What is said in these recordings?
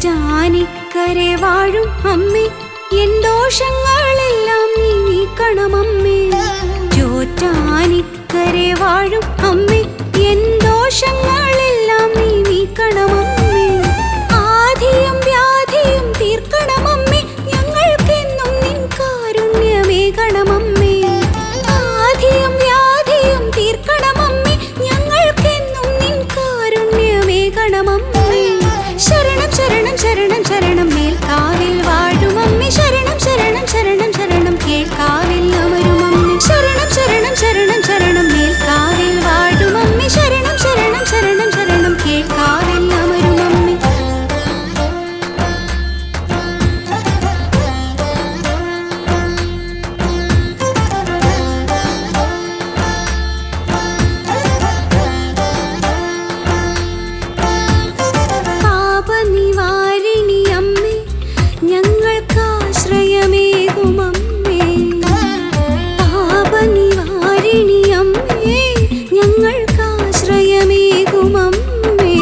ചോറ്റാനിക്കരെ വാഴും അമ്മേ, എൻ ദോഷങ്ങളെല്ലാം നീ നീക്കണമമ്മേ. ചോറ്റാനിക്കരെ വാഴും അമ്മേ, എൻ ദോഷങ്ങളെല്ലാം നീ നീക്കണമമ്മേ. ആധിയും വ്യാധിയും തീർക്കണമമ്മേ, ഞങ്ങൾക്കെന്നും നിൻ കാരുണ്യമേകണമമ്മേ. ആധിയും വ്യാധിയും തീർക്കണമമ്മേ, ഞങ്ങൾക്കെന്നും നിൻ കാരുണ്യമേകണമമ്മേ. ശരണം ശരണം ശരണം ശരണം മേൽക്കാവിൽ വാഴുമമ്മേ, ശരണം ശരണം ശരണം ശരണം കേൾക്കാവിൽ അമരുമമ്മേ. ശരണം ശരണം ശരണം ശരണം മേൽക്കാവിൽ വാഴുമമ്മേ, ശരണം ശരണം ശരണം ശരണം കേൾക്കാവിൽ അമരുമമ്മേ. പാപനിവാരിണി അമ്മേ, ഞങ്ങൾക്കാശ്രയമേകുമമ്മേ. പാപനിവാരിണി അമ്മേ, ഞങ്ങൾക്കാശ്രയമേകുമമ്മേ.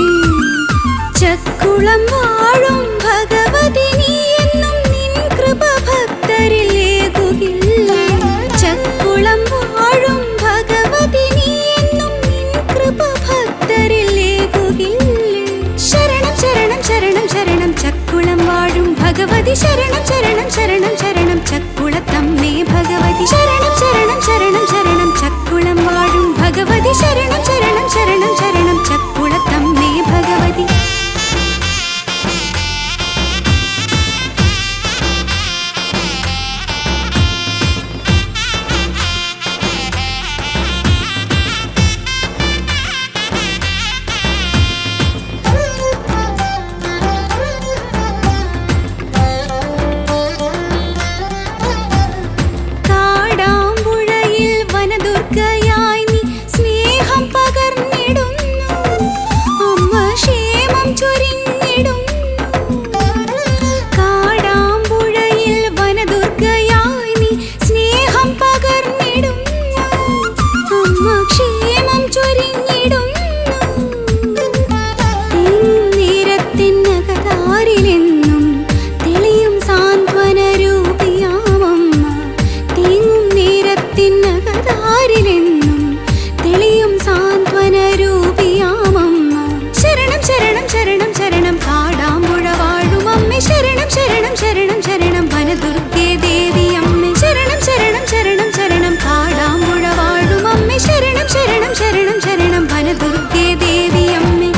ചക്കുളം വാഴും ഭഗവതി നീ എന്നും നിൻ കൃപ ഭക്തരിൽ ഏകുകില്ലേ. ചക്കുളം വാഴും ഭഗവതി നീ എന്നും നിൻ കൃപ ഭക്തരിൽ ഏകുകില്ലേ. ശരണം ശരണം ശരണം ശരണം ചക്കുളം വാഴും ഭഗവതി, ശരണം ശരണം ശരണം ശരണം ചക്കുളത്തമ്മേ ഭഗവതി. ശരണം ശരണം ശരണം ശരണം ചക്കുളം വാഴും ഭഗവതി, ശരണം ശരണം ശരണം ശരണം ചക്കുളത്തമ്മേ ഭഗവതി. കാടാമ്പുഴയിൽ വനദുർഗയായി നീ സ്നേഹം പകർന്നിടുന്നു, അമ്മ ക്ഷേമം ചൊരിഞ്ഞിടുന്നു. കാടാമ്പുഴയിൽ വനദുർഗയായി നീ സ്നേഹം പകർന്നിടുന്നു, അമ്മ ക്ഷേമം ചൊരിഞ്ഞിടുന്നു. നേരത്തിനകതാരിലെന്നും തെളിയും സാന്ത്വന രൂപിയാമമ്മ. തീങ്ങും നേരത്തിനകതാരിലെന്നും തെളിയും സാന്ത്വന രൂപിയാമമ്മ. ശരണം ശരണം ശരണം ശരണം കാടാമ്പുഴ വാഴുമമ്മേ, ശരണം ശരണം ശരണം ശരണം വനദുർഗേ ദേവിയമ്മേ. ശരണം ശരണം ശരണം ശരണം കാടാമ്പുഴ വാഴുമമ്മേ, ശരണം ശരണം ശരണം ശരണം വനദുർഗേ ദേവിയമ്മേ.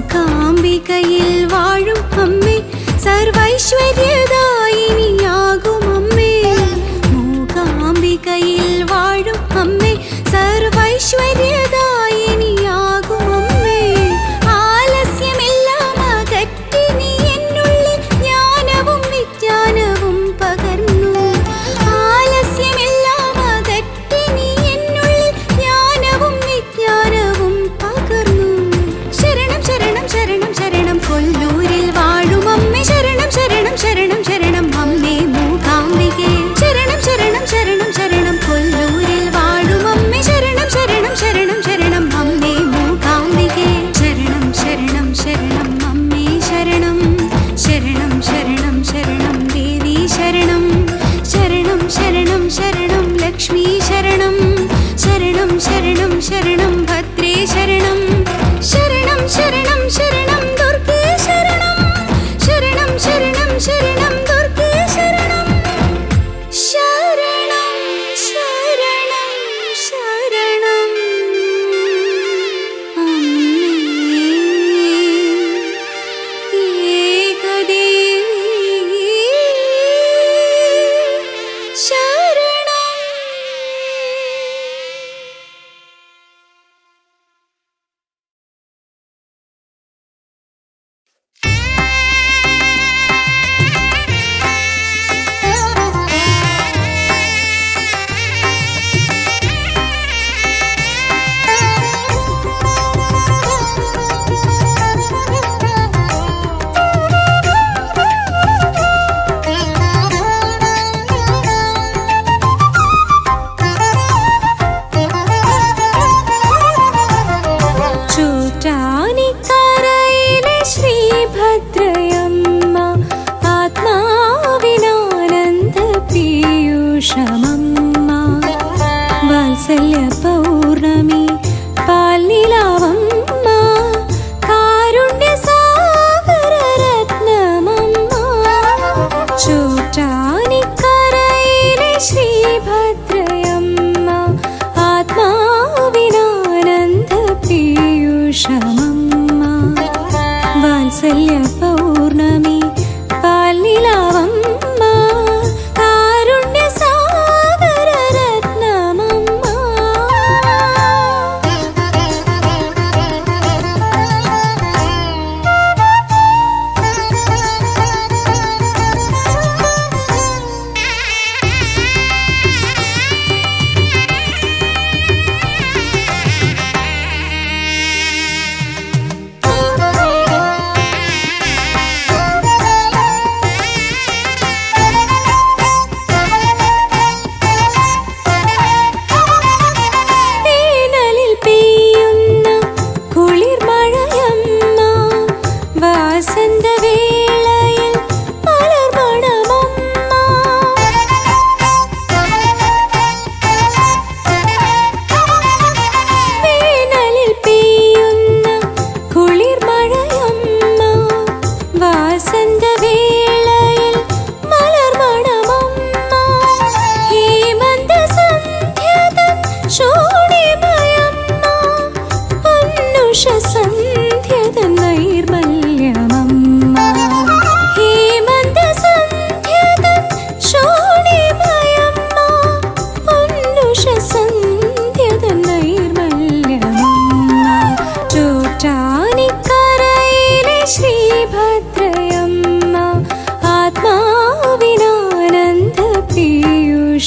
മൂകാംബികയിൽ വാഴും അമ്മേ, സർവൈശ്വര്യദായിനിയാകുമമ്മേ. മൂകാംബികയിൽ വാഴും അമ്മേ, സർവൈശ്വര്യദായിനിയാകുമമ്മേ. ആലസ്യമെല്ലാം അകറ്റി നീ എന്നുള്ളിൽ ജ്ഞാനവും വിജ്ഞാനവും പകർന്നു. ആലസ്യമെല്ലാം അകറ്റി നീ എന്നുള്ളിൽ ജ്ഞാനവും വിജ്ഞാനവും പകർന്നു. ശരണം ശരണം ശരണം ശരണം കൊല്ലൂരിൽ വാഴുമമ്മേ, ശരണം ശരണം ശരണം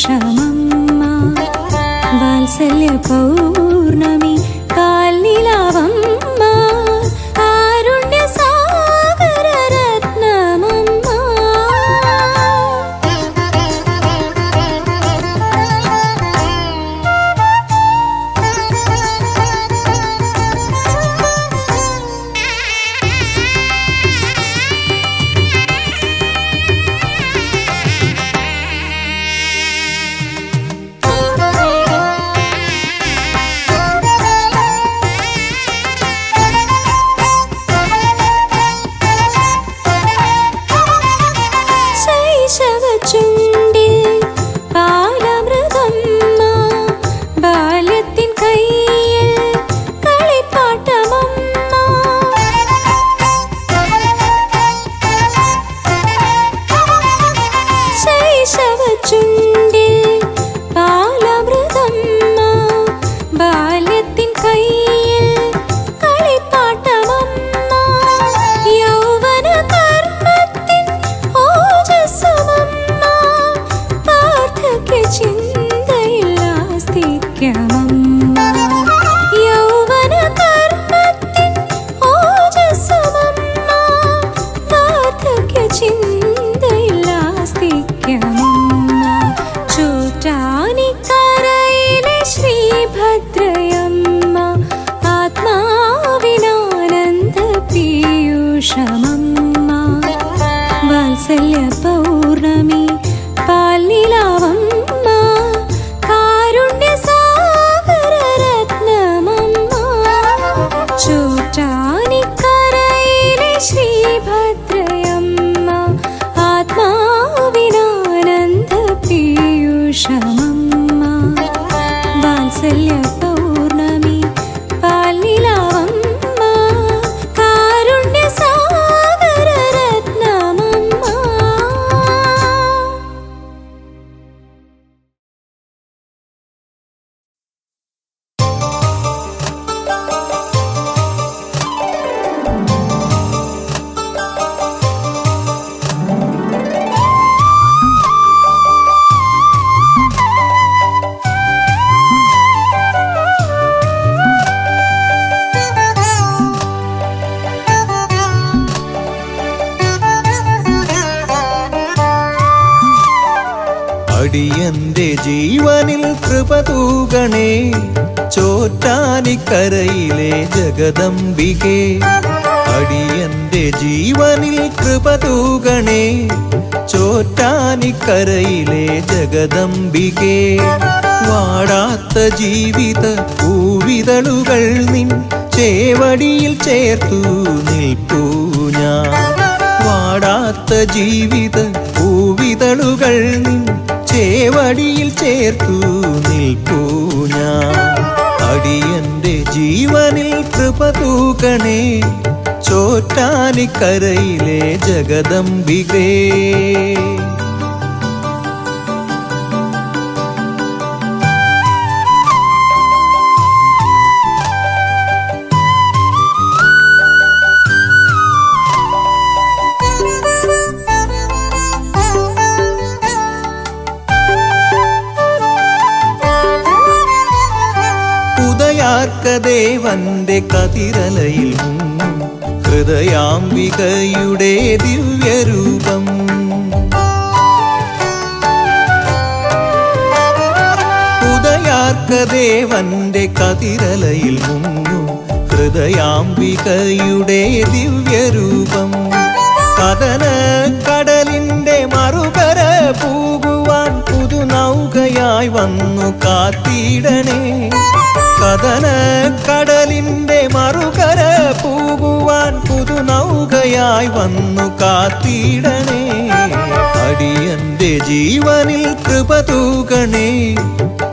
പീയൂഷമമ്മ വാത്സല്യ പൗർണമി കാൽനിലാവമ്മ കാരുണ്യ സാഗര രത്നമമ്മ ചുണ്ടിൽ പാലമൃതമ്മ ബാല്യത്തിൻ കയ്യിൽ കളിപ്പാട്ടമമ്മ ശൈശവ ചുണ്ടിൽ പാലമൃതമ്മ ബാല്യത്തിൻ കയ്യിൽ കളിപ്പാട്ടമമ്മ യൗവന കർമ്മത്തിൻ ഓജസ്സുമമ്മ ചിന്തയില്ലാസ്തിക്യമമ്മ യൗവന കർമ്മത്തിൻ ഓജസ്സുമമ്മ വാർദ്ധക്യ ചിന്തയില്ലാസ്തിക്യമമ്മ ചോറ്റാനിക്കരയിലെ ശ്രീഭദ്രയമ്മ ആത്മാവിനാനന്ദ പീയൂഷമമ്മ വാത്സല്യ പൗർണമി പാൽനിലാവമ്മ കാരുണ്യ സാഗര രത്നമമ്മ ചോറ്റാനിക്കരയിലെ ശ്രീഭദ്രയമ്മ ആത്മാവിനാനന്ദ പീയൂഷമമ്മ വാത്സല്യ പൗർണമി പാൽനിലാവമ്മ കാരുണ്യ സാഗര രത്നമമ്മ. അടിയന്റെ ജീവനിൽ കൃപ തൂകണേ ചോറ്റാനിക്കരയിലെ ജഗദംബികേ അടിയന്റെ ജീവനിൽ കൃപ തൂകണേ ചോറ്റാനിക്കരയിലെ ജഗദംബികേ വാടാത്ത ജീവിത പൂവിതളുകൾ നിൻ ചേവടിയിൽ ചേർത്തു നിൽപ്പൂ ഞാൻ വാടാത്ത ജീവിത പൂവിതളുകൾ നിൻ ചേവടിയിൽ ചേർത്തു നിൽപ്പൂ ഞാൻ അടിയന്റെ ജീവനിൽ കൃപ തൂകണേ ചോറ്റാനിക്കരയിലെ ജഗദംബികേ ദേവന്റെ കതിരലയിൽ മുങ്ങും ഹൃദയാംബികയുടെ ദിവ്യരൂപം ഉദയാർക്കദേവന്റെ കതിരലയിൽ മുങ്ങും ഹൃദയാംബികയുടെ ദിവ്യരൂപം കഥന കടലിന്റെ മറുകര പൂകുവാൻ പുതുനൗകയായി വന്നു കാത്തിടണേ കഥന കടലിന്റെ മറുകര പൂകുവാൻ പുതുനൗകയായി വന്നു കാത്തിടണേ അടിയന്റെ ജീവനിൽ കൃപ തൂകണേ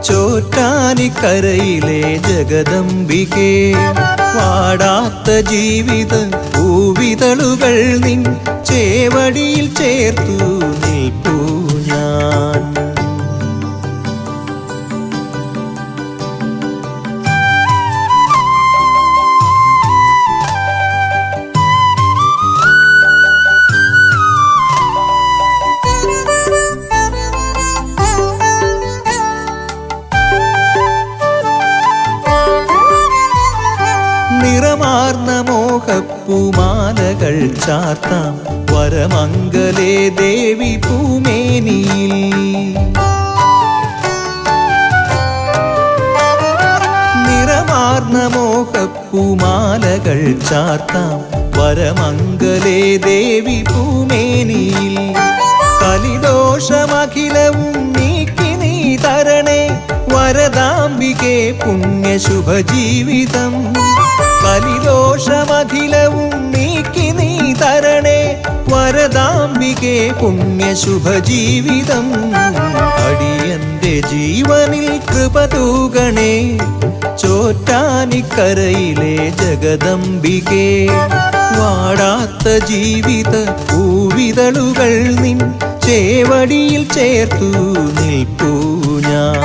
ചോറ്റാനിക്കരയിലെ ജഗദംബികേ വാടാത്ത ജീവിത പൂവിതളുകൾ നിൻ ചേവടിയിൽ ചേർത്തു നിൽപ്പൂ ഞാൻ ചാർത്താം വരമംഗലേ ദേവി പൂമേനിയിൽ. നിറമാർന്ന മോഹപ്പൂമാലകൾ ചാർത്താം വരമംഗലേ ദേവി പൂമേനിയിൽ. കലിദോഷമഖിലവും നീക്കി നീ തരണേ വരദാംബികേ പുണ്യശുഭജീവിതം. കലിദോഷമഖിലവും നീക്കി നീ തരണേ വരദാംബികേ പുണ്യശുഭജീവിതം. അടിയന്റെ ജീവനിൽ കൃപ തൂകണേ ചോറ്റാനിക്കരയിലെ ജഗദംബികേ. വാടാത്ത ജീവിത പൂവിതളുകൾ നിൻ ചേവടിയിൽ ചേർത്തു നിൽപ്പൂ ഞാൻ.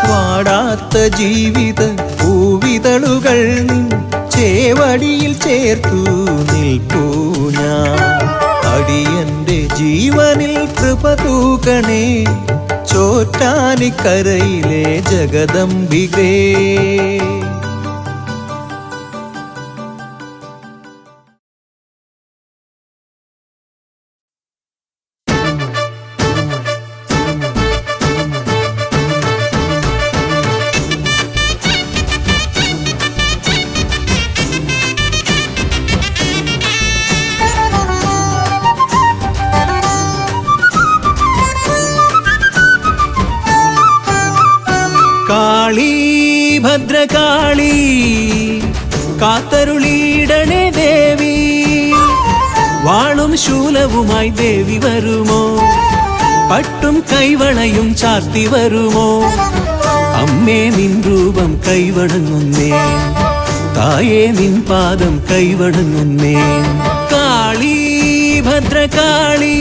വാടാത്ത ജീവിത പൂവിതളുകൾ നിൻ ചേവടിയിൽ ചേർത്തു നിൽപ്പൂ ഞാൻ. അടിയന്റെ ജീവനിൽ കൃപ തൂകണേ ചോറ്റാനിക്കരയിലെ ജഗദംബികേ. കാളി ഭദ്രകാളി കാത്തരുളിയിടണേ ദേവി. വാളും ശൂലവുമായി ദേവി വരുമോ? പട്ടും കൈവളയും ചാർത്തി വരുമോ? അമ്മേ നിൻ രൂപം കൈവണങ്ങുന്നേ, തായേ നിൻ പാദം കൈവണങ്ങുന്നേ. കാളി ഭദ്രകാളി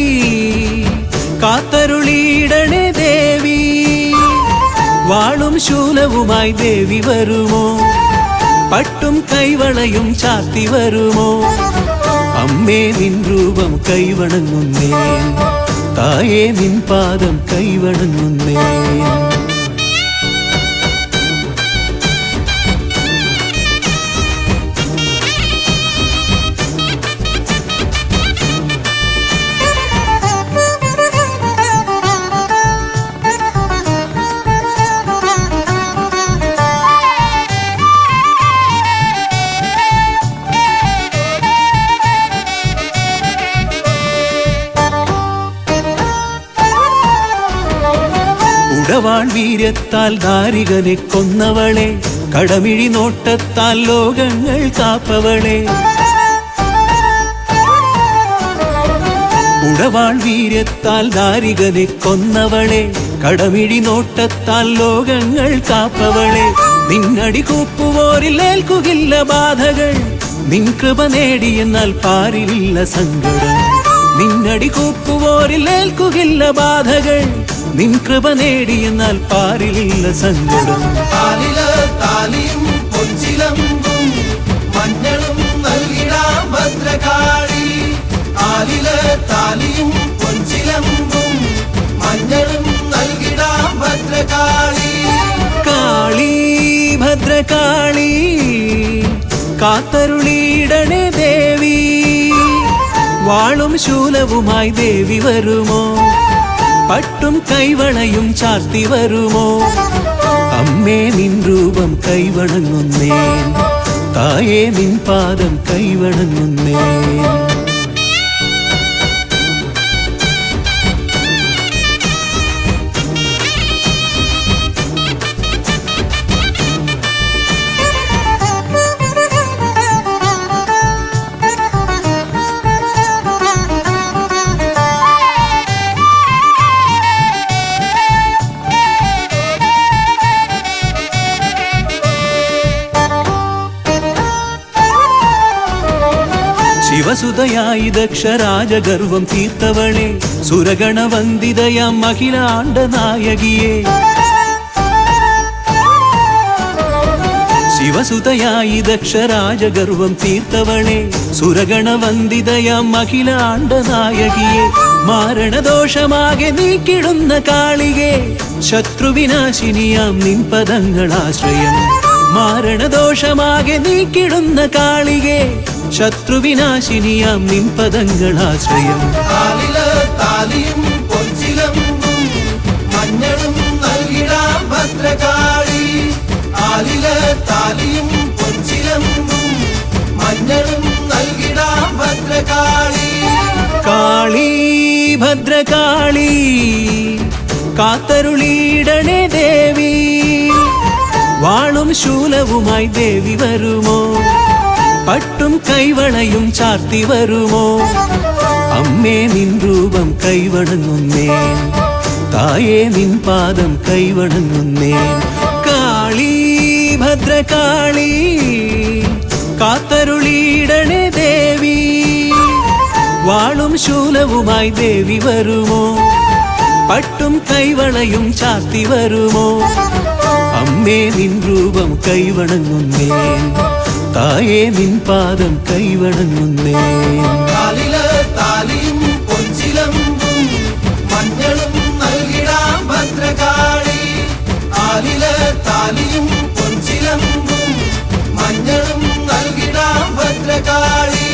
കാത്തരുളിയിടണേ ദേവി. വാളും ശൂലവുമായി ദേവി വരുമോ? പട്ടും കൈവളയും ചാർത്തി വരുമോ? അമ്മേ നിൻ രൂപം കൈവണങ്ങുന്നേ, തായേ നിൻ പാദം കൈവണങ്ങുന്നേ. ഉടവാൾ വീര്യത്താൽ ദാരികനെ കൊന്നവളെ, കടമിഴി നോട്ടത്താൽ ലോകങ്ങൾ കാപ്പവളെ. ഉടവാൾ വീര്യത്താൽ ദാരികനെ കൊന്നവളെ, കടമിഴി നോട്ടത്താൽ ലോകങ്ങൾ കാപ്പവളെ. നിന്നടി കൂപ്പുവോരിൽ ഏൽക്കുകില്ല ബാധകൾ, നിൻ കൃപ നേടിയെന്നാൽ പാരിലില്ല സങ്കടം. നിന്നടി കൂപ്പുവോരിൽ ഏൽക്കുകില്ല ബാധകൾ, നിൻ കൃപ നേടിയെന്നാൽ പാരിലില്ല സങ്കടം. താലിയും പൊഞ്ചിലമ്പും മഞ്ഞളും നൽകിടാം ഭദ്രകാളി. താലിയും പൊഞ്ചിലമ്പും മഞ്ഞളും നൽകിടാം ഭദ്രകാളി. കാളി ഭദ്രകാളി കാത്തരുളിയിടണേ ദേവി. വാളും ശൂലവുമായി ദേവി വരുമോ? പട്ടും കൈവളയും ചാർത്തി വരുമോ? അമ്മേ നിൻ രൂപം കൈവണങ്ങുന്നേ, തായേ നിൻ പാദം കൈവണങ്ങുന്നേ. ശിവസുതയായി ദക്ഷരാജഗർവം തീർത്തവളെ, സുരഗണവന്ദിതയാം അഖിലാണ്ട നായകിയെ. ശിവസുതയായി ദക്ഷരാജഗർവം തീർത്തവളെ, സുരഗണവന്ദിതയാം അഖിലാണ്ട നായകിയെ. മാരണദോഷമാകെ നീക്കിടുന്ന കാളികെ, ശത്രുവിനാശിനിയാം നിൻ പദങ്ങളാശ്രയം. മാരണദോഷമാകെ നീക്കിടുന്ന കാളികെ, ശത്രുവിനാശിനിയാം നിൻ പദങ്ങളാശ്രയം. കാലില് താലിയും പൊൻചിലമ്പും മഞ്ഞളും നൽകിടാം ഭദ്രകാളി. കാലില് താലിയും പൊൻചിലമ്പും മഞ്ഞളും നൽകിടാം ഭദ്രകാളി. കാളി ഭദ്രകാളി കാത്തരുളിയിടണേ ദേവി. വാളും ശൂലവുമായി ദേവി വരുമോ? പട്ടും കൈവളയും ചാർത്തി വരുമോ? അമ്മേ നിൻ രൂപം കൈവണങ്ങുന്നേ, തായേ നിൻ പാദം കൈവണങ്ങുന്നേ. കാളി ഭദ്രകാളി കാത്തരുളിയിടണേ ദേവി. വാളും ശൂലവുമായി ദേവി വരുമോ? പട്ടും കൈവളയും ചാർത്തി വരുമോ? അമ്മേ നിൻ രൂപം കൈവണങ്ങുന്നേ, തായേ നിൻ പാദം കൈവണങ്ങുന്നേ. കാലില് താലിയും പൊൻചിലമ്പും മഞ്ഞളും നൽകിടാം ഭദ്രകാളി. കാലില് താലിയും പൊൻചിലമ്പും മഞ്ഞളും നൽകിടാം ഭദ്രകാളി.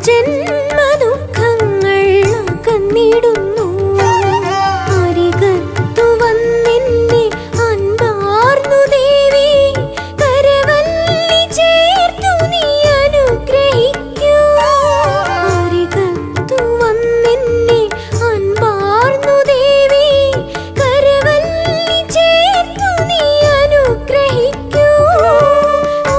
ജന്മദുഃഖങ്ങൾ അകന്നിടുന്നു. അരികത്തു വന്നെന്നെ അൻപാർന്നു ദേവി, കരവല്ലി ചേർത്തു നീ അനുഗ്രഹിക്കൂ. അരികത്തു വന്നെന്നെ അൻപാർന്നു ദേവി, കരവല്ലി ചേർത്തു നീ അനുഗ്രഹിക്കൂ.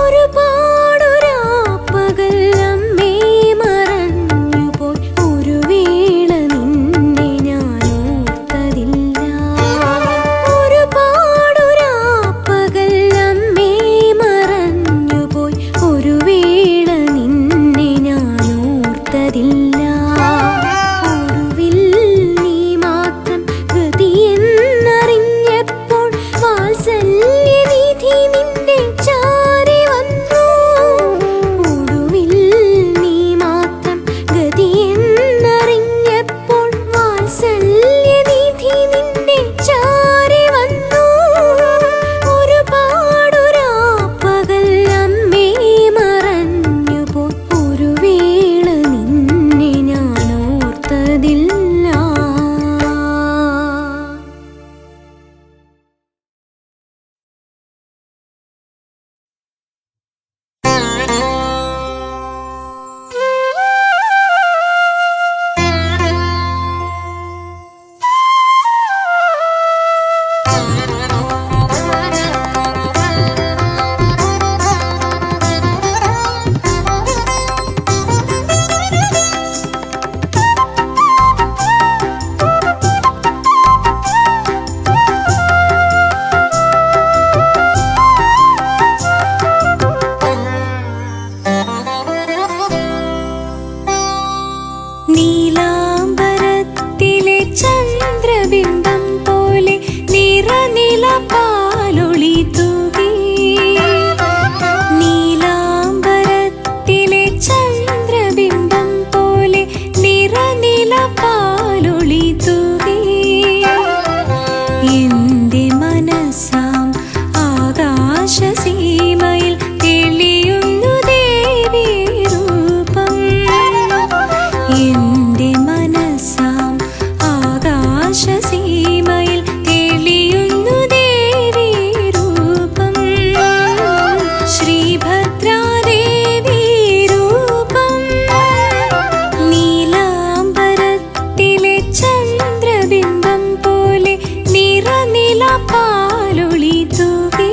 ഒരുപാടു രാപ്പകൽ അമ്മേ മറഞ്ഞുപോയി, ഒരു വേള നിന്നെ ഞാൻ ഓർത്തതില്ല. ഒരുപാടു രാപ്പകൽ അമ്മേ മറഞ്ഞുപോയി, ഒരു വേള നിന്നെ ഞാൻ ഓർത്തതില്ല. ഒടുവിൽ നീ മാത്രം ഗതിയെന്നറിഞ്ഞപ്പോൾ വാത്സല്യനിധി നിന്റെ ചാരി വന്നു. ഒടുവിൽ നീ മാത്രം ഗതിയെന്നറിഞ്ഞപ്പോൾ വാത്സല്യനിധി നിന്റെ ചാരി വന്നു. ഒരുപാടു രാപ്പകൽ അമ്മേ മറഞ്ഞുപോയി, ഒരു വേള നിന്നെ ഞാൻ ഓർത്തതില്ല. നീലാംബരത്തിലെ ചന്ദ്രബിംബം പോലെ നിറനില പാലൊളി തൂകി. നീലാംബരത്തിലെ ചന്ദ്രബിംബം പോലെ നിറനില പാലൊളി തൂകി. എന്റെ മനസ്സാം ആകാശസീമയിൽ തെളിയുന്നു ദേവി രൂപം. എന്റെ മനസ്സാം ആകാശസീമയിൽ തെളിയുന്നു ദേവി രൂപം. ശ്രീഭദ്രാദേവി രൂപം. നീലാംബരത്തിലെ ചന്ദ്രബിംബം പോലെ നിറനില പാലൊളി തൂകി.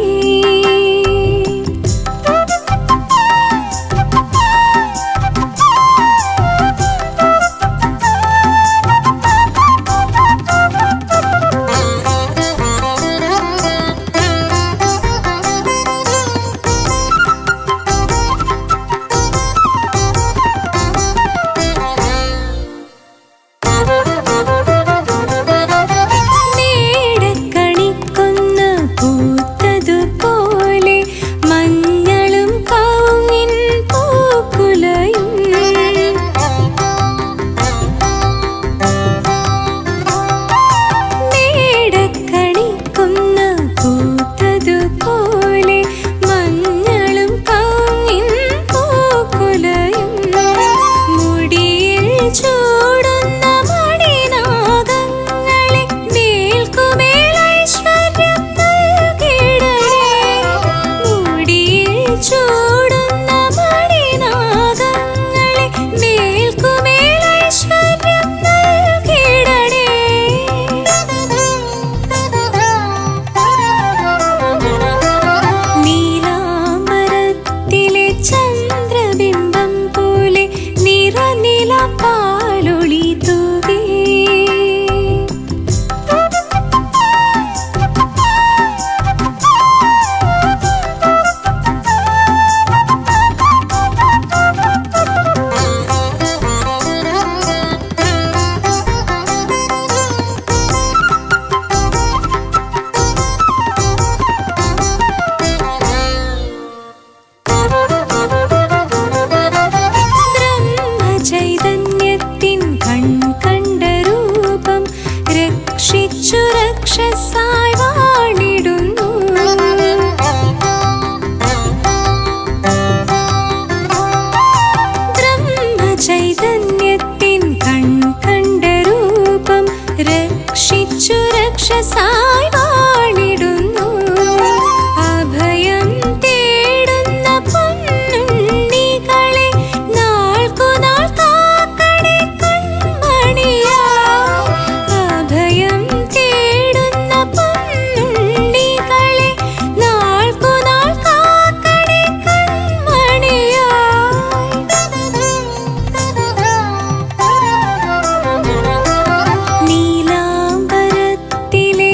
ശ്വാസായി വാണിടുന്നു അഭയം തേടുന്ന പൊന്നുണ്ണികളെ നാൾക്കുനാൾ കാക്കണേ കൺമണിയാ അഭയം തേടുന്ന പൊന്നുണ്ണികളെ നാൾക്കുനാൾ കാക്കണേ കൺമണിയാ നീലാംബരത്തിലെ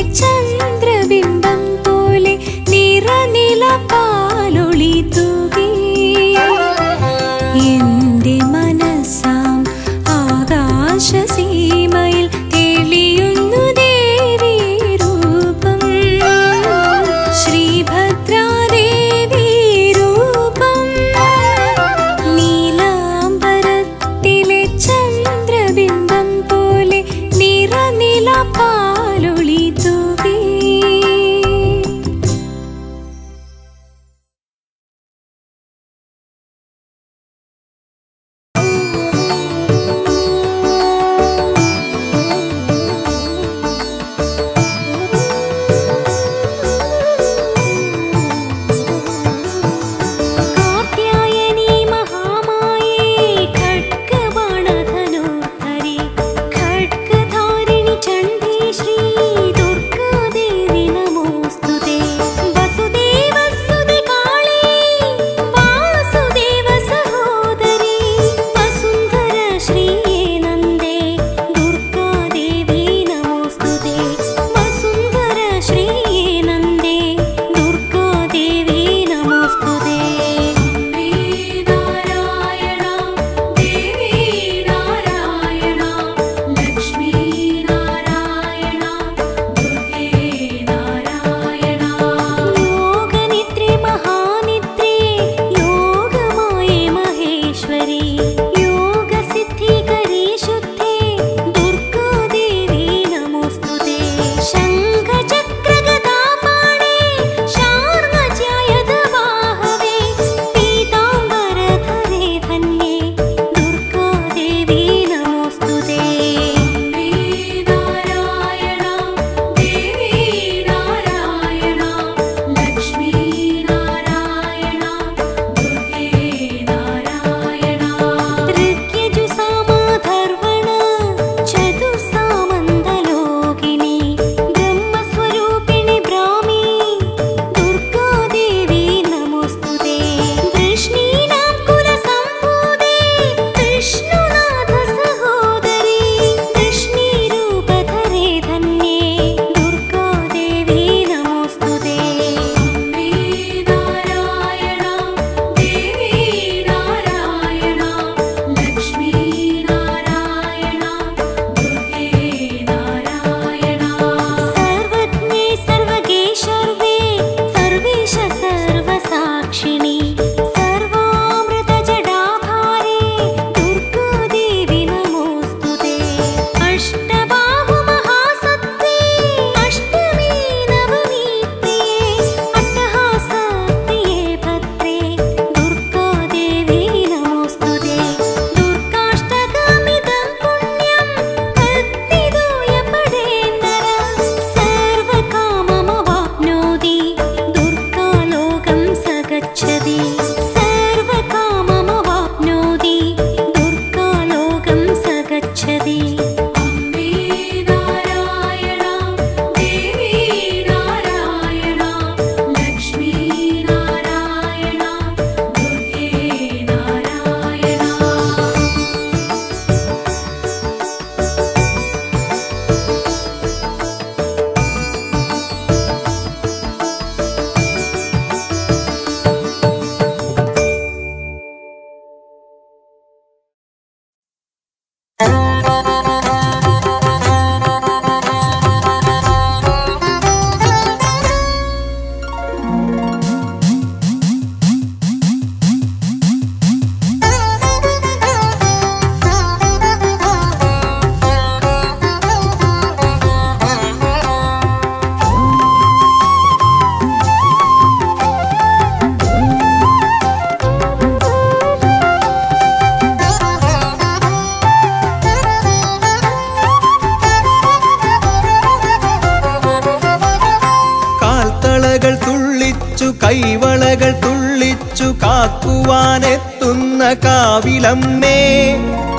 കാക്കുവാനെത്തുന്ന കാവിലമ്മേ,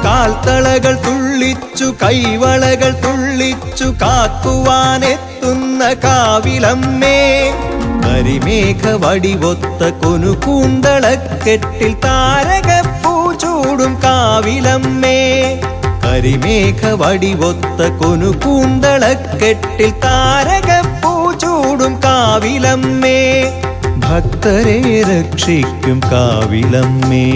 കാൽത്തളകൾ തുള്ളിച്ചു കൈവളകൾ തുള്ളിച്ചു കാക്കുവാനെത്തുന്ന കാവിലമ്മേ, കരിമേഘ വടിവൊത്ത കൊനുകൂന്തളക്കെട്ടിൽ താരകപ്പൂ ചൂടും കാവിലമ്മേ, കരിമേഘ വടിവൊത്ത കൊനുകൂന്തളക്കെട്ടിൽ താരകപ്പൂ ചൂടും കാവിലമ്മേ, ഭക്തരെ രക്ഷിക്കും കാവിലമ്മേ.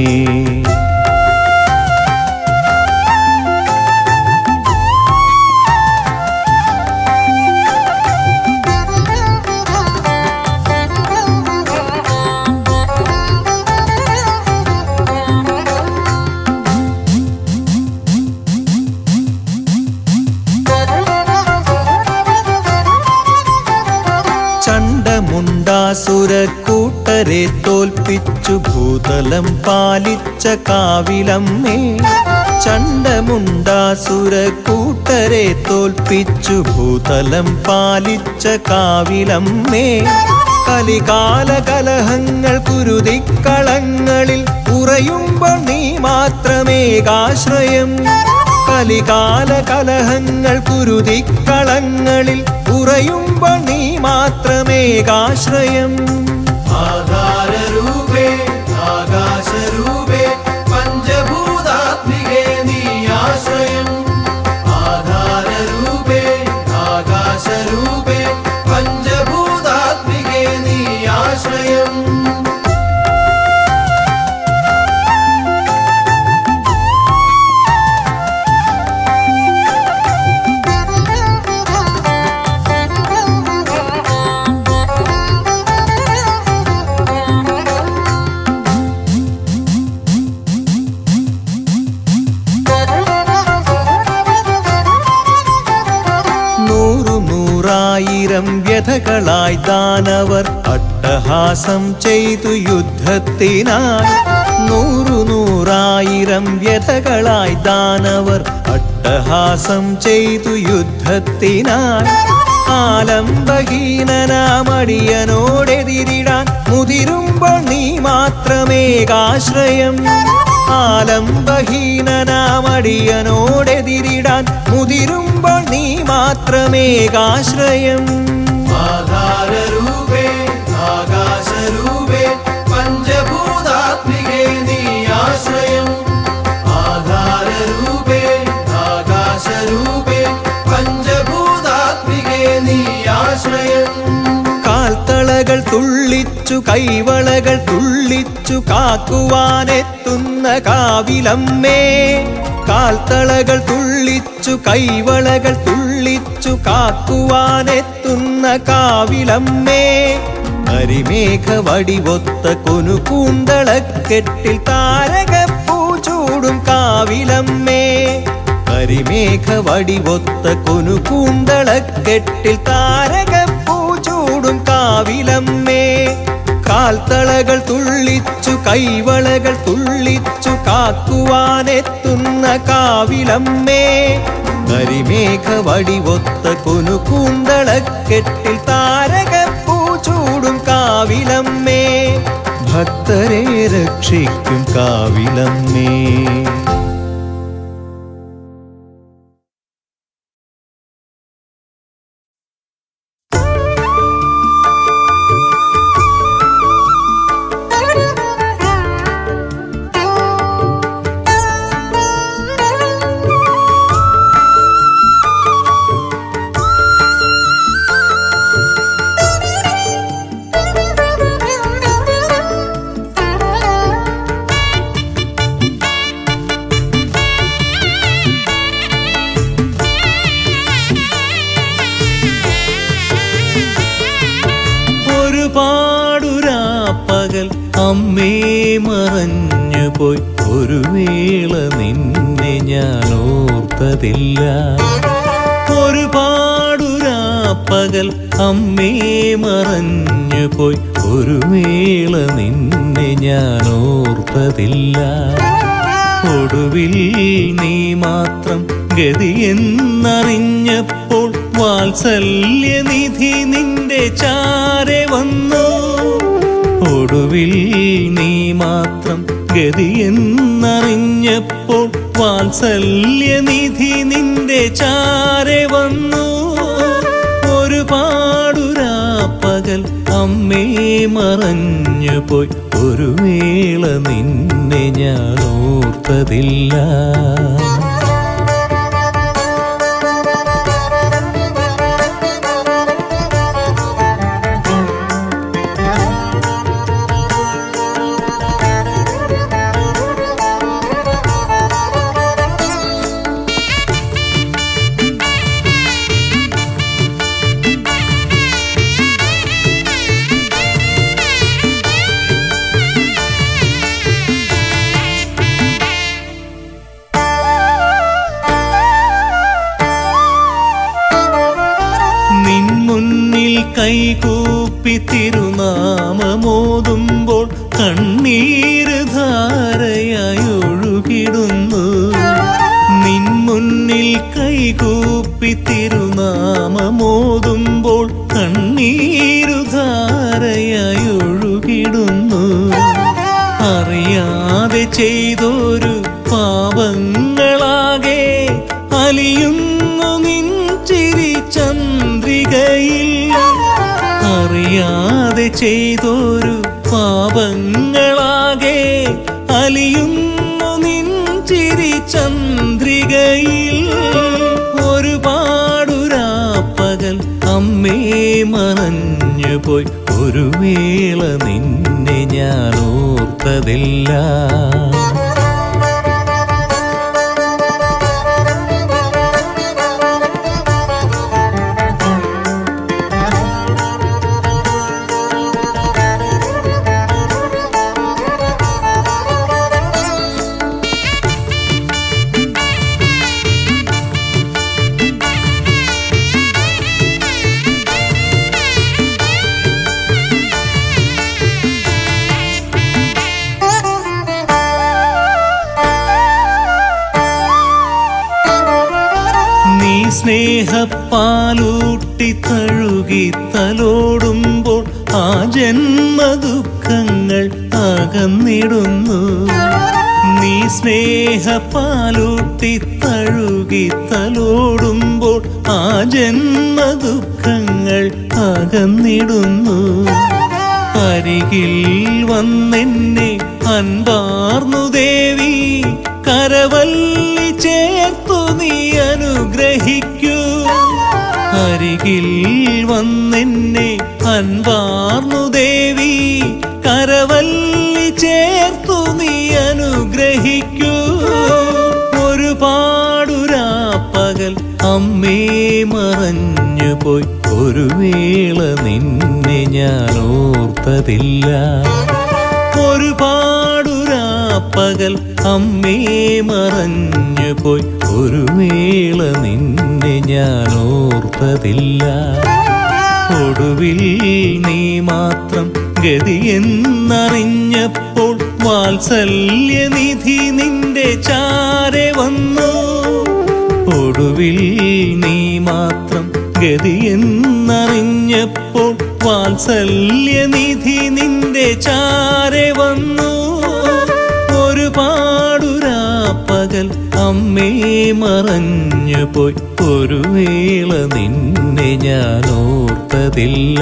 ചണ്ഡമുണ്ടാസുരക്കൂട്ടരെ തോൽപ്പിച്ചു ഭൂതലം പാലിച്ച കാവിലമ്മേ, ചണ്ഡമുണ്ടാസുരക്കൂട്ടരെ തോൽപ്പിച്ചു ഭൂതലം പാലിച്ച കാവിലമ്മേ, കലികാല കലഹങ്ങൾ കുരുതിക്കളങ്ങളിൽ ഉറയുമ്പോൾ നീ മാത്രമേകാശ്രയം, കലികാല കലഹങ്ങൾ കുരുതിക്കളങ്ങളിൽ ഉറയുമ്പോൾ നീ മാത്രമേകാശ്രയം. ആധാരരൂപേ ആകാശരൂപേ പഞ്ചഭൂതാത്മികേ നീ ആശ്രയം, ആധാരരൂപേ ആകാശരൂപേ പഞ്ചഭൂതാത്മികേ നീ ആശ്രയം. നൂറായിരം വ്യഥകളായി ദാനവർ അട്ടഹാസം ചെയ്തു യുദ്ധത്തിനായി, നൂറായിരം വ്യഥകളായി ദാനവർ അട്ടഹാസം ചെയ്തു യുദ്ധത്തിനായി, ആലംബഹീനനാമടിയനോടെതിരിടാൻ മുതിരുമ്പോൾ നീ മാത്രമേകാശ്രയം, ആലംബഹീനനാമടിയനോടെതിരിടാൻ മുതിരുമ്പോൾ നീ മാത്രമേകാശ്രയം. ആധാരരൂപേ ആകാശരൂപേ പഞ്ചഭൂതാത്മികേ നീ ആശ്രയം, ആധാരരൂപേ ആകാശരൂപേ പഞ്ചഭൂതാത്മികേ നീ ആശ്രയം. കാൽത്തളകൾ തുള്ളിച്ചു കൈവളകൾ തുള്ളിച്ചു കാക്കുവാനെത്തുന്ന കാവിലമ്മേ, കാൽത്തളകൾ തുള്ളിച്ചു കൈവളകൾ തുള്ളിച്ചു കാക്കുവാനെത്തുന്ന കാവിലമ്മേ, കരിമേഘ വടിവൊത്ത കൊനുകൂന്തളക്കെട്ടിൽ താരകപ്പൂ ചൂടും കാവിലമ്മേ, കരിമേഘ വടിവൊത്ത കൊനുകൂന്തളക്കെട്ടിൽ താരകപ്പൂ ചൂടും കാവിലമ്മേ, കാൽത്തളകൾ തുള്ളിച്ചു കൈവളകൾ തുള്ളിച്ചു കാക്കുവാനെത്തുന്ന കാവിലമ്മേ, കരിമേഘ വടിവൊത്ത കൊനുകൂന്തളക്കെട്ടിൽ താരകപ്പൂ ചൂടും കാവിലമ്മേ, ഭക്തരെ രക്ഷിക്കും കാവിലമ്മേ. ഒരുപാടുരാപ്പകൽ അമ്മേ മറഞ്ഞു പോയി, ഒരു വേള നിന്നെ ഞാൻ ഓർത്തതില്ല, ഒരുപാടുരാപ്പകൽ അമ്മേ മറഞ്ഞു പോയി, ഒരു വേള നിന്നെ ഞാൻ ഓർത്തതില്ല, ഒടുവിൽ നീ മാത്രം ഗതിയെന്നറിഞ്ഞപ്പോൾ വാത്സല്യനിധി നിന്റെ ചാരെ വന്നു, ഒടുവിൽ ഒടുവിൽ നീ മാത്രം ഗതിയെന്നറിഞ്ഞപ്പോൾ വാത്സല്യനിധി നിന്റെ ചാരെ വന്നു. ഒരുപാടുരാപ്പകൽ അമ്മേ മറഞ്ഞു പോയി, ഒരു വേള നിന്നെ ഞാൻ ഓർത്തതില്ല. കൈകൂപ്പി തിരുനാമമോതുമ്പോൾ കണ്ണീര് ധാരയായി ഒഴുകിടുന്നു. നിൻ മുന്നിൽ കൈകൂപ്പി തിരുനാമമോതുമ്പോൾ കണ്ണീരു ധാരയായി ഒഴുകിടുന്നു. അറിയാതെ ചെയ്തൊരു പാപങ്ങളാകെ അലിയുന്നു നിൻ ചിരി ചന്ദ്രികയിൽ. അറിയാതെ ചെയ്തൊരു പാപങ്ങളാകെ അലിയുന്നു നിൻ ചിരി ചന്ദ്രികയിൽ. ഒരുപാടുരാപ്പകൽ അമ്മേ മറഞ്ഞു പോയി, ഒരു വേള നിന്നെ ഞാൻ ഓർത്തതില്ല. സ്നേഹപ്പാലൂട്ടി തഴുകി തലോടുമ്പോൾ ആ ജന്മദുഃഖങ്ങൾ അകന്നിടുന്നു. നീ സ്നേഹപ്പാലൂട്ടി തഴുകി തലോടുമ്പോൾ ആ ജന്മദുഃഖങ്ങൾ അകന്നിടുന്നു. അരികിൽ വന്നെന്നെ അൻപാർന്നു ദേവി, കരവല്ലി ചേർത്തു നീ അനുഗ്രഹിക്കൂ. അരികിൽ വന്നെന്നെ അൻപാർന്നു ദേവി, കരവല്ലി ചേർത്തു നീ അനുഗ്രഹിക്കൂ. ഒരുപാടുരാപ്പകൽ അമ്മേ മറഞ്ഞു പോയി, ഒരു വേള നിന്നെ ഞാൻ ഓർത്തതില്ല. ഒരുപാടുരാപ്പകൽ അമ്മേ മറഞ്ഞു പോയി, ഒരു വേള നിന്നെ ഞാൻ ഓർത്തതില്ല. ഒടുവിൽ നീ മാത്രം ഗതിയെന്നറിഞ്ഞപ്പോൾ വാത്സല്യനിധി നിന്റെ ചാരെ വന്നു. ഒടുവിൽ നീ മാത്രം ഗതിയെന്നറിഞ്ഞപ്പോൾ വാത്സല്യനിധി നിന്റെ ചാരെ വന്നു. ഒരുപാടുരാപ്പകൽ അമ്മേ മറഞ്ഞു പോയി, ഒരു വേള നിന്നെ ഞാൻ ഓർത്തതില്ല.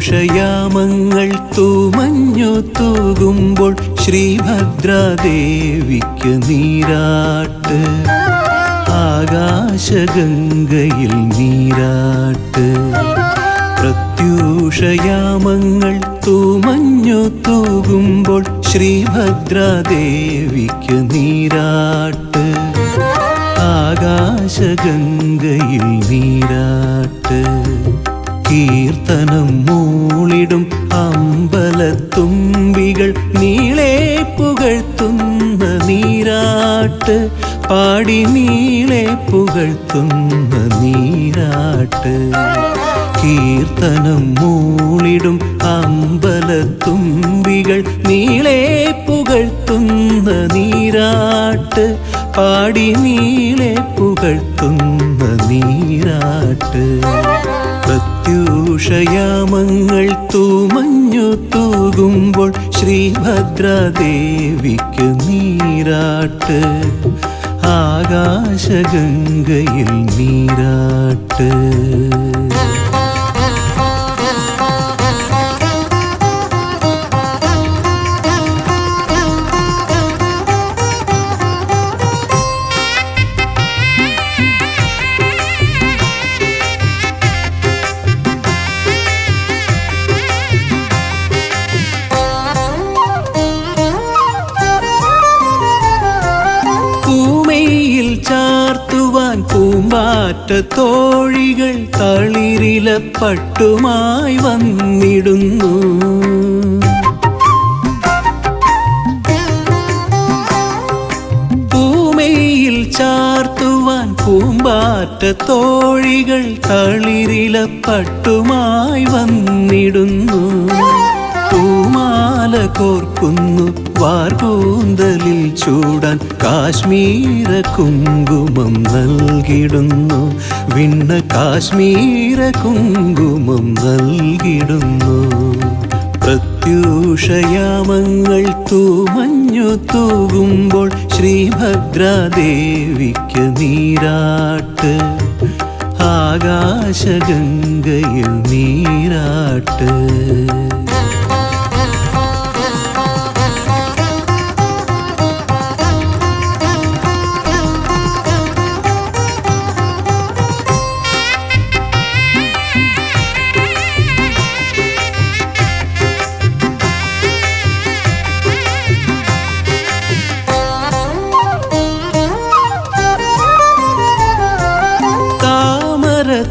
പ്രത്യൂഷയാമങ്ങൾ തൂമഞ്ഞു തൂകുമ്പോൾ ശ്രീഭദ്രാദേവിക്ക് നീരാട്ട് ആകാശഗംഗയിൽ നീരാട്ട് പ്രത്യൂഷയാമങ്ങൾ തൂമഞ്ഞു തൂകുമ്പോൾ ശ്രീഭദ്രാദേവിക്ക് നീരാട്ട് ആകാശഗംഗയിൽ നീരാട്ട് കീർത്തനം മൂളിടും അമ്പലത്തുമ്പികൾ നീളെ പുകഴ്ത്തുന്ന നീരാട്ട് പാടി നീളെ പുകഴ്ത്തുന്ന നീരാട്ട് കീർത്തനം മൂളിടും അമ്പലത്തുമ്പികൾ നീളെ പുകഴ്ത്തുന്ന നീരാട്ട് പാടി നീളെ പുകഴ്ത്തുന്ന നീരാട്ട് പ്രത്യൂഷയാമങ്ങൾ തൂമഞ്ഞു തൂകുമ്പോൾ ശ്രീഭദ്രാദേവിക്ക് നീരാട്ട് ആകാശഗംഗയിൽ നീരാട്ട് ചാർത്തുവാൻ പൂമ്പാറ്റ തോഴികൾ തളിരില പട്ടുമായി വന്നിടുന്നു പൂമയിൽ ചാർത്തുവാൻ പൂമ്പാറ്റ തോഴികൾ തളിരില പട്ടുമായി വന്നിടുന്നു പൂമാല കോർക്കുന്നു വാർകൂന്തലിൽ ചൂടാൻ കാശ്മീര കുങ്കുമം നൽകിടുന്നു വിണ്ണ കാശ്മീര കുങ്കുമം നൽകിടുന്നു പ്രത്യൂഷയാമങ്ങൾ തൂമഞ്ഞു തൂകുമ്പോൾ ശ്രീഭദ്രാദേവിക്ക് നീരാട്ട് ആകാശഗംഗയിൽ നീരാട്ട്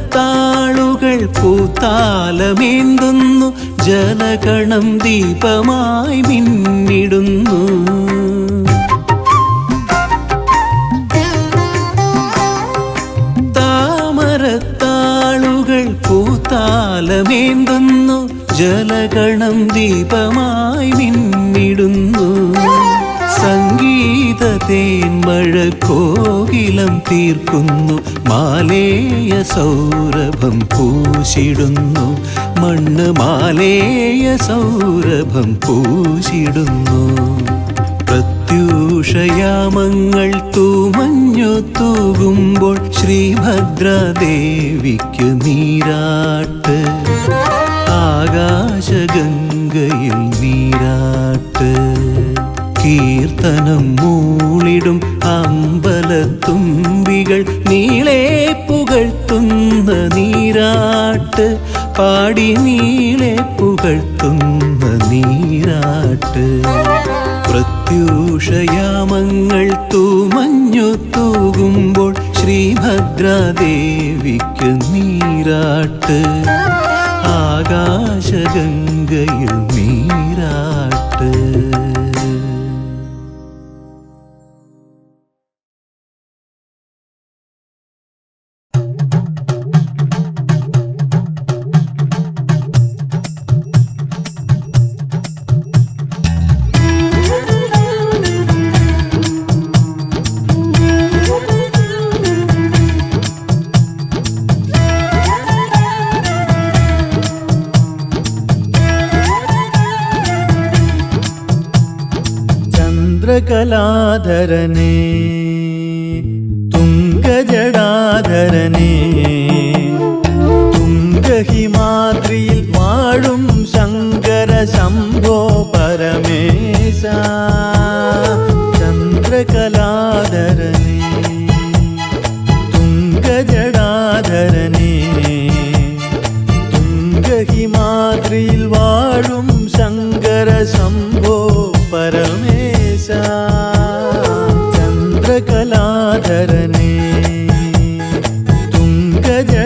താമരത്താളുകൾ പൂത്താലമേന്തുന്നു ജലഗണം ദീപമായി മിന്നിടുന്നു താമരത്താളുകൾ പൂത്താലമേന്തുന്നു ജലഗണം ദീപമായി മിന്നിടുന്നു സംഗീത തേന്മഴ കോകിലം തീർക്കുന്നു മാലേയ സൗരഭം പൂശിടുന്നു മണ്ണ് മാലേയ സൗരഭം പൂശിടുന്നു പ്രത്യൂഷയാമങ്ങൾ തൂമഞ്ഞു തൂകുമ്പോൾ ശ്രീഭദ്രാദേവിക്ക് നീരാട്ട് ആകാശഗംഗയിൽ നീരാട്ട് കീർത്തനം മൂളിടും അമ്പലത്തുമ്പികൾ നീളെ പുകഴ്ത്തുന്ന നീരാട്ട് പാടി നീളെ പുകഴ്ത്തുന്ന നീരാട്ട് പ്രത്യൂഷയാമങ്ങൾ തൂമഞ്ഞു തൂകുമ്പോൾ ശ്രീഭദ്രാദേവിക്ക് നീരാട്ട് ആകാശഗംഗയിൽ നീരാട്ട് ചന്ദ്രകലാധരനേ തുംഗജടാധരനേ തുംഗഹിമാദ്രിയിൽ വാഴും ശംഭോ പരമേശ ചന്ദ്രകലാധരനേ തുംഗജടാധരനേ തുംഗഹിമാദ്രിയിൽ വാഴും ശങ്കര ശംഭോ പരമേശ ചന്ദ്രകലാധരനേ തുംഗജടാധരനേ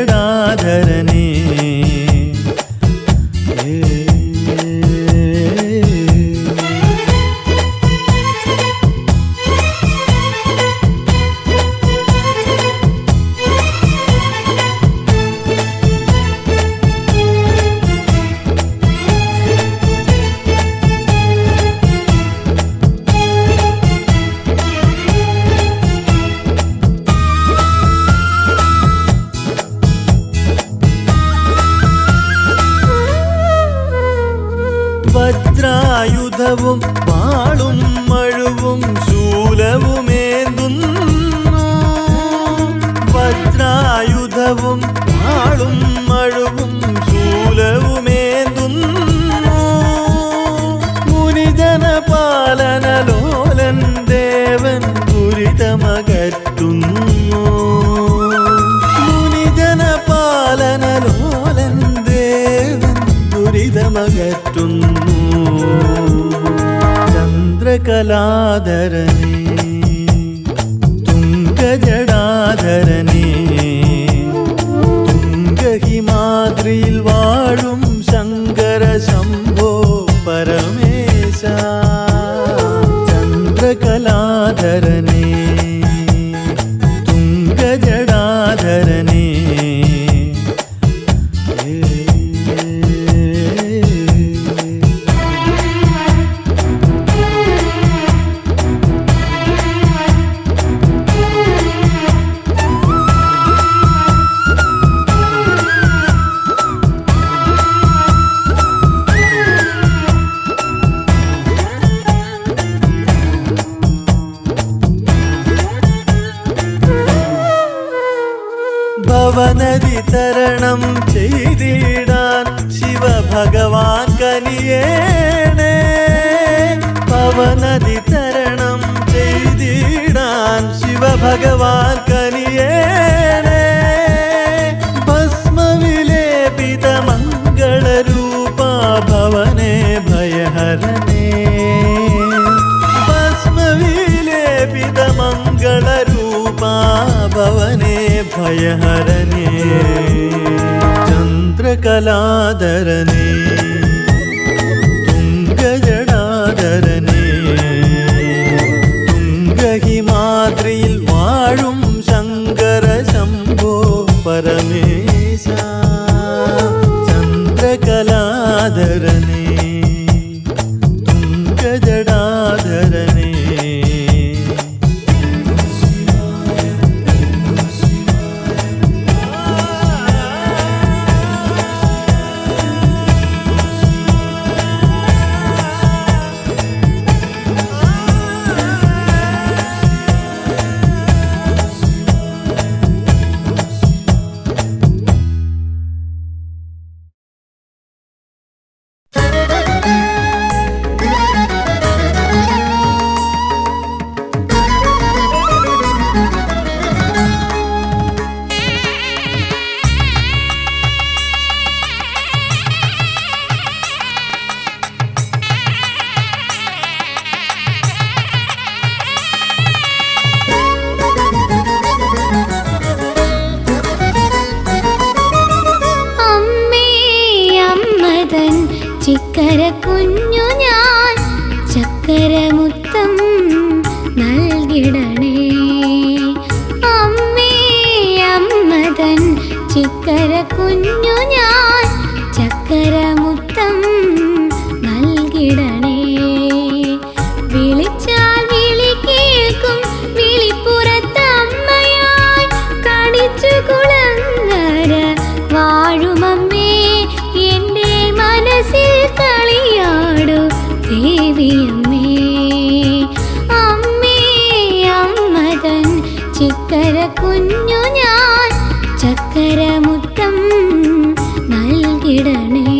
വജ്രായുധവും വാളും മഴുവും ശൂലവുമേന്തുന്നു വജ്രായുധവും വാളും മഴുവും ശൂലവുമേന്തുന്നു മുനിജനപാലനലോലൻ ദേവൻ ദുരിതമകറ്റുന്നു മുനിജനപാലനലോലൻ ദേവൻ ദുരിതമകറ്റുന്നു ചന്ദ്രകലാധരനേ തുംഗജടാധരനേ തുംഗഹിമാദ്രിയിൽ വാഴും ശങ്കര ശംഭോ പരമേശ ചന്ദ്രകലാധരനേ തുംഗജടാധരനേ ഭവനദി തരണം ചെയ്തിടാൻ ശിവഭഗവാൻ കനിയേണേ പവനദി തരണം ചെയ്തിടാൻ ശിവഭഗവാൻ കനിയേണേ ഭസ്മവിലേപിത മംഗളരൂപ ഭവനേ ഭയഹരനേ ഭസ്മവിലേപിത മംഗളരൂപ ഭവനേ ഭയഹരനേ ചന്ദ്രകലാധരനേ തുംഗജടാധരനേ തുംഗഹിമാദ്രിയിൽ വാഴും ശങ്കര ശംഭോ പരമേശ ചന്ദ്രകലാധരനേ തുംഗജടാധരനേ ചിക്കര കുഞ്ഞു ഞാൻ ചക്കരമുത്തം നൽകിടണേ അമ്മേ അമ്മതൻ ചിക്കര കുഞ്ഞു ഞാൻ ചക്കരമുത്തം നൽകിടണേ വിളിച്ചാൽ വിളി കേൾക്കും വിളിപ്പുറത്തമ്മയായി കണിച്ചു കുളങ്ങര വാഴുമമ്മേ എൻ്റെ മനസ്സിൽ കളിയാടു ദേവിയമ്മേ അമ്മേ അമ്മതൻ ചിക്കര കുഞ്ഞു ഞാൻ ചക്കരമുത്തം നൽകിടണേ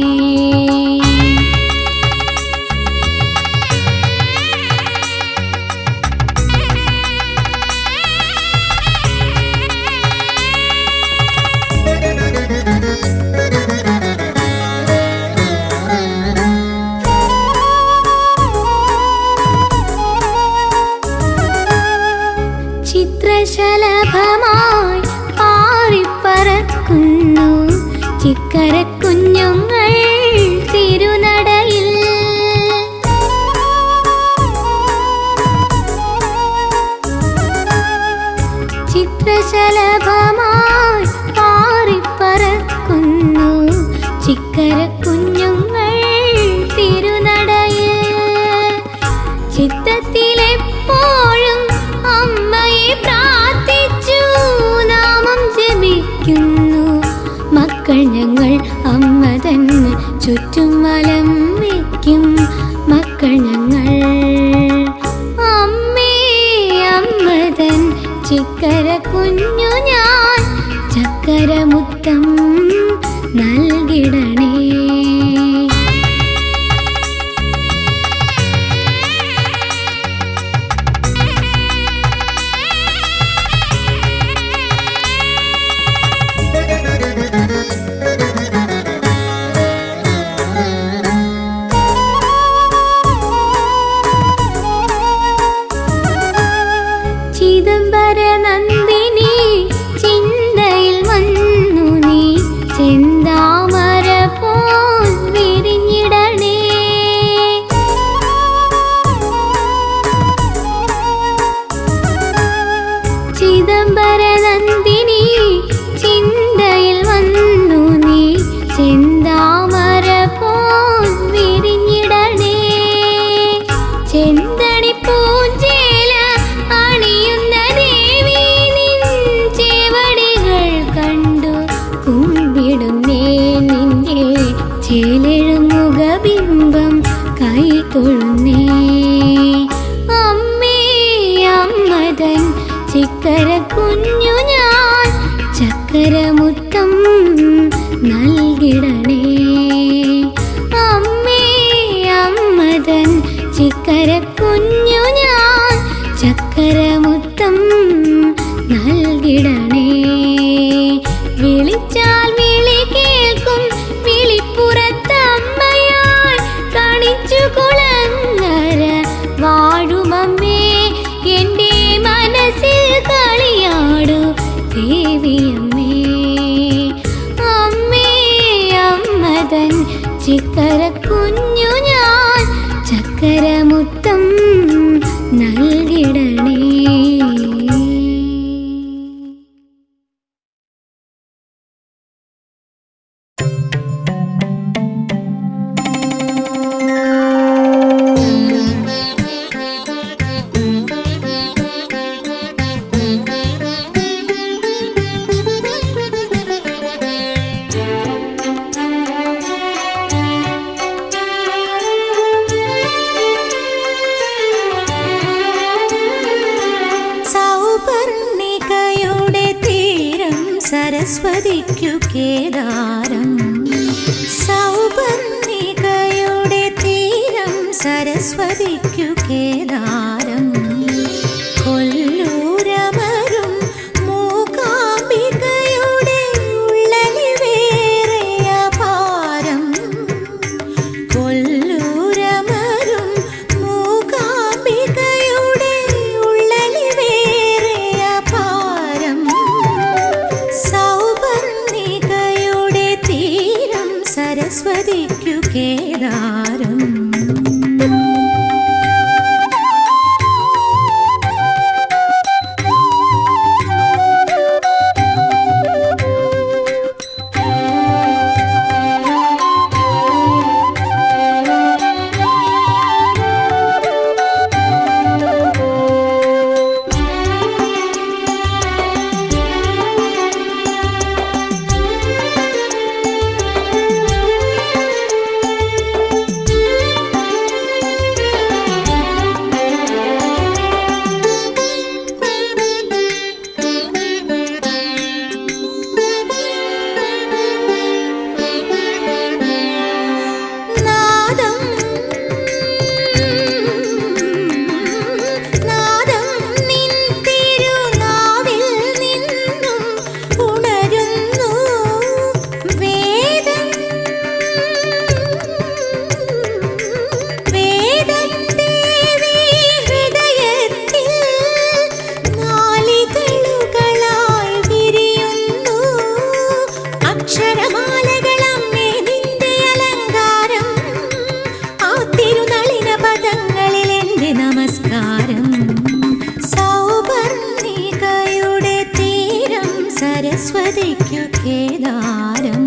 ചിത്രശലഭമായി പാറിപ്പറക്കുന്നു ചിക്കരക്കുഞ്ഞുങ്ങൾ തിരുനടയിൽ. ചിത്രശലഭമായി പാറിപ്പറക്കുന്നു ചിക്കരക്കുഞ്ഞുങ്ങൾ തിരുനടയിൽ. ചിത്തത്തിലെപ്പോഴും അമ്മയെ പ്രാർത്ഥിച്ചു നാമം ജപിക്കുന്നു മക്കൾ ഞങ്ങൾ. അമ്മ തന്നെ ചുറ്റും വലം വയ്ക്കും മക്കൾ ഞങ്ങൾ. അമ്മേ അമ്മതൻ ചിക്കര കുഞ്ഞു ഞാൻ ചക്കരമുത്തം നൽകിടണേ. ചിദംബര നന്ദിനി ചിന്തയിൽ വന്നു നീ ചെന്താമര പോൽ വിരിഞ്ഞിടണേ. ചിദംബര നന്ദിനി ചിന്തയിൽ വന്നു നീ ചെന്താമര പോൽ വിരിഞ്ഞിടണേ. ചെന്തണി പൂഞ്ചേല അണിയുന്ന ദേവി നിൻ ചേവടികൾ കണ്ടു കുമ്പിടുന്നേ. നിന്റെ ചേലെഴുമുഖബിംബം കൈതൊഴുന്നേ. അമ്മേ അമ്മതൻ ചിക്കര കുഞ്ഞു ഞാൻ ചക്കരമുത്തം നൽകിടണേ. അമ്മേ അമ്മതൻ ചിക്കര കുഞ്ഞു ഞാൻ ചക്കരമുത്തം നൽകിടണേ. വിളിച്ചാൽ വിളി കേൾക്കും വിളിപ്പുറത്തമ്മയായി കണിച്ചു കുളങ്ങര വാഴുമമ്മേ. എൻ്റെ മനസ്സിൽ കളിയാടു ദേവിയമ്മേ. അമ്മേ അമ്മതൻ ചിക്കര കുഞ്ഞു ഞാൻ ചക്കരമുത്തം നൽകിടണേ. സൗപർണികയുടെ തീരം സരസ്വതിക്കു കേദാരം. സൗപർണികയുടെ തീരം സരസ്വതിക്കു കേദാരം. കൊല്ലൂരമരും മൂകാംബികയുടെ ഉള്ളലി വേറെയ ഭാരം. കൊല്ലൂരമരും മൂകാംബികയുടെ ഉള്ളലി വേറെയ ഭാരം. സൗപർണികയുടെ തീരം സരസ്വതിക്കു കേദാരം. സരസ്വതിക്കു കേദാരം.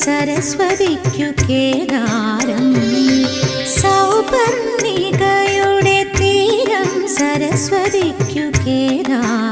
സരസ്വതിക്കു കേദാരം. സൗപർണികയുടെ തീരം സരസ്വതിക്കു കേദാരം.